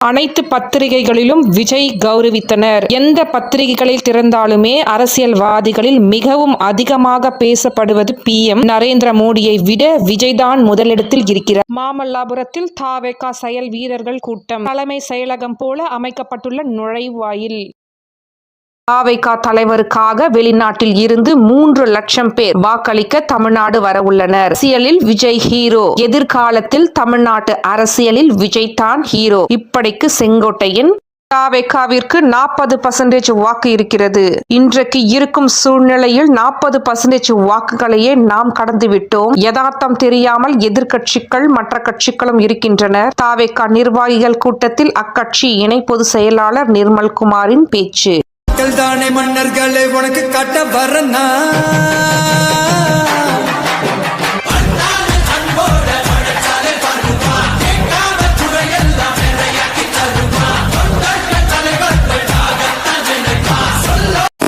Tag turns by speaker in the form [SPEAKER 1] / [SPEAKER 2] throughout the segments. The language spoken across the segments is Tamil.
[SPEAKER 1] அனைத்து பத்திரிகைகளிலும் விஜய் கௌரவித்தனர். எந்த பத்திரிகைகளில் திறந்தாலுமே அரசியல்வாதிகளில் மிகவும் அதிகமாக பேசப்படுவது PM நரேந்திர மோடியை விட விஜய்தான் முதலிடத்தில் இருக்கிறார். மாமல்லாபுரத்தில் தவேகா செயல் வீரர்கள் கூட்டம். தலைமை செயலகம் போல அமைக்கப்பட்டுள்ள நுழைவாயில். தவேகா தலைவருக்காக வெளிநாட்டில் இருந்து 3 லட்சம் பேர் வாக்களிக்க தமிழ்நாடு வர உள்ளனர். அரசியலில் விஜய் ஹீரோ. எதிர்காலத்தில் தமிழ்நாட்டு அரசியலில் விஜய் தான் ஹீரோ. இப்படிக்கு செங்கோட்டையன். தவேகாவிற்கு 40% வாக்கு இருக்கிறது. இன்றைக்கு இருக்கும் சூழ்நிலையில் 40% வாக்குகளையே நாம் கடந்து விட்டோம். யதார்த்தம் தெரியாமல் எதிர்கட்சிகள் மற்ற கட்சிகளும் இருக்கின்றனர். தவேகா நிர்வாகிகள் கூட்டத்தில் அக்கட்சி இணை பொதுச் செயலாளர் நிர்மல்குமாரின் பேச்சு.
[SPEAKER 2] தானே மன்னர்களை உனக்கு காட்ட வரனா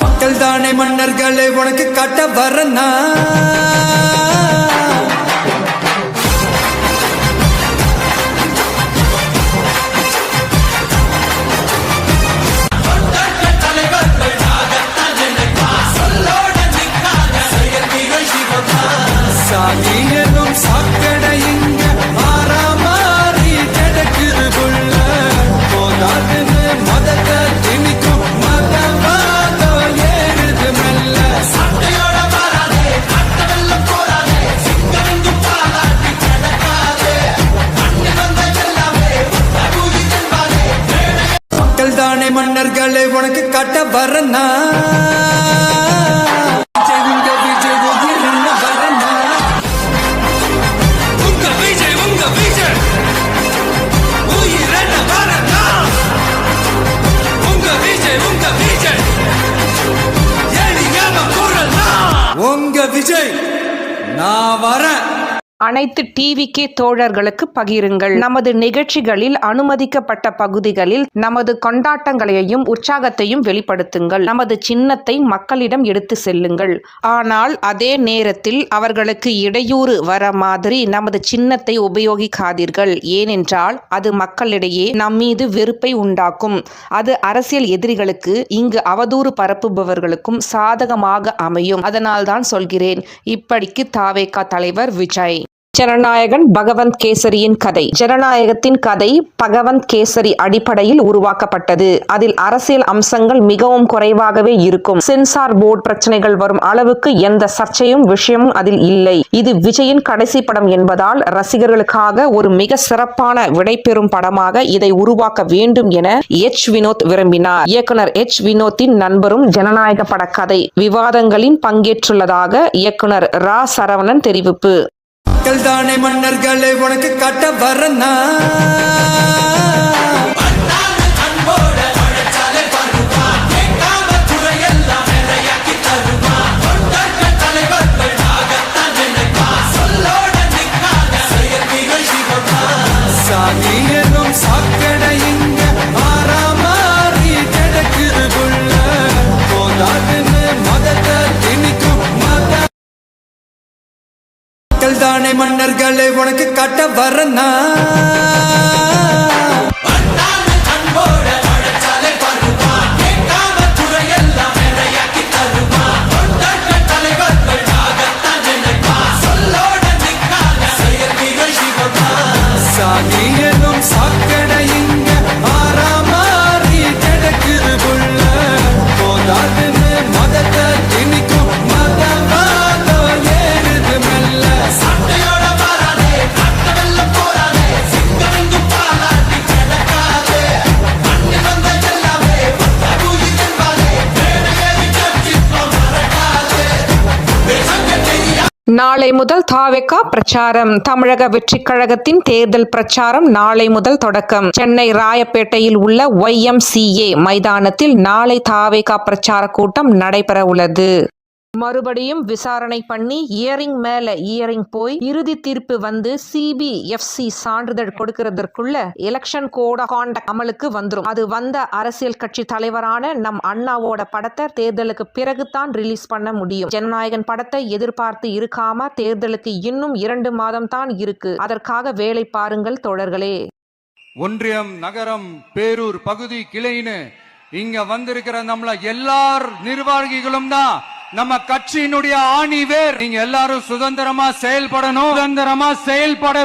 [SPEAKER 2] மக்கள் தானே மன்னர்களை உனக்கு காட்ட வரனா மன்னர்களை உனக்கு காட்ட வரனா உங்க விஜய் நான் வரேன்.
[SPEAKER 1] அனைத்து டிவிகே தோழர்களுக்கு பகிருங்கள். நமது நிகழ்ச்சிகளில் அனுமதிக்கப்பட்ட பகுதிகளில் நமது கொண்டாட்டங்களையும் உற்சாகத்தையும் வெளிப்படுத்துங்கள். நமது சின்னத்தை மக்களிடம் எடுத்து செல்லுங்கள். ஆனால் அதே நேரத்தில் அவர்களுக்கு இடையூறு வர மாதிரி நமது சின்னத்தை உபயோகிக்காதீர்கள். ஏனென்றால் அது மக்களிடையே நம்மீது வெறுப்பை உண்டாக்கும். அது அரசியல் எதிரிகளுக்கு இங்கு அவதூறு பரப்புபவர்களுக்கும் சாதகமாக அமையும். அதனால்தான் சொல்கிறேன். இப்படிக்கு தவேகா தலைவர் விஜய். ஜனநாயகன் பகவந்த் கேசரியின் கதை. ஜனநாயகத்தின் கதை பகவந்த் கேசரி அடிப்படையில் உருவாக்கப்பட்டது. அதில் அரசியல் அம்சங்கள் மிகவும் குறைவாகவே இருக்கும். சென்சார் போர்டு பிரச்சனைகள் வரும் அளவுக்கு எந்த சர்ச்சையும் விஷயமும் அதில் இல்லை. இது விஜயின் கடைசி படம் என்பதால் ரசிகர்களுக்காக ஒரு மிக சிறப்பான விடைபெறும் படமாக இதை உருவாக்க வேண்டும் என வினோத் விரும்பினார். இயக்குனர் வினோத்தின் நண்பரும் ஜனநாயக பட கதை விவாதங்களில் பங்கேற்றுள்ளதாக இயக்குனர் சரவணன் தெரிவிப்பு.
[SPEAKER 2] மக்கள் தானே மன்னர்களை உனக்கு காட்ட வரனா தானே மன்னர்களை உனக்கு காட்ட வரனா
[SPEAKER 1] நாளை முதல் தவேகா பிரச்சாரம். தமிழக வெற்றிக் கழகத்தின் தேர்தல் பிரச்சாரம் நாளை முதல் தொடக்கம். சென்னை ராயப்பேட்டையில் உள்ள YMCA மைதானத்தில் நாளை தவேகா பிரச்சார கூட்டம் நடைபெற உள்ளது. மறுபடியும் விசாரணை பண்ணி இயரிங் மேல இயரிங் போய் இறுதி தீர்ப்பு வந்து CBFC சான்றிதழ் கொடுக்கிறதற்குள்ள எலெக்ஷன் கோட் ஆஃப் கான்டக்ட் அமலுக்கு வந்துரும். அது வந்த அரசியல் கட்சி தலைவரான நம் அண்ணாவோட படத்தை தேர்தலுக்கு பிறகுதான் ரிலீஸ் பண்ண முடியும். ஜனநாயகன் படத்தை எதிர்பார்த்து இருக்காம தேர்தலுக்கு இன்னும் 2 மாதம் தான் இருக்கு. அதற்காக வேலை பாருங்கள் தோழர்களே.
[SPEAKER 3] ஒன்றியம், நகரம், பேரூர் பகுதி கிளைன்னு இங்க வந்திருக்கிற நம்மள எல்லார் நிர்வாகிகளும் தான் நம்ம கட்சியினுடைய ஆணி வேர். நீங்க எல்லாரும் சுதந்திரமா செயல்படணும். சுதந்திரமா செயல்பட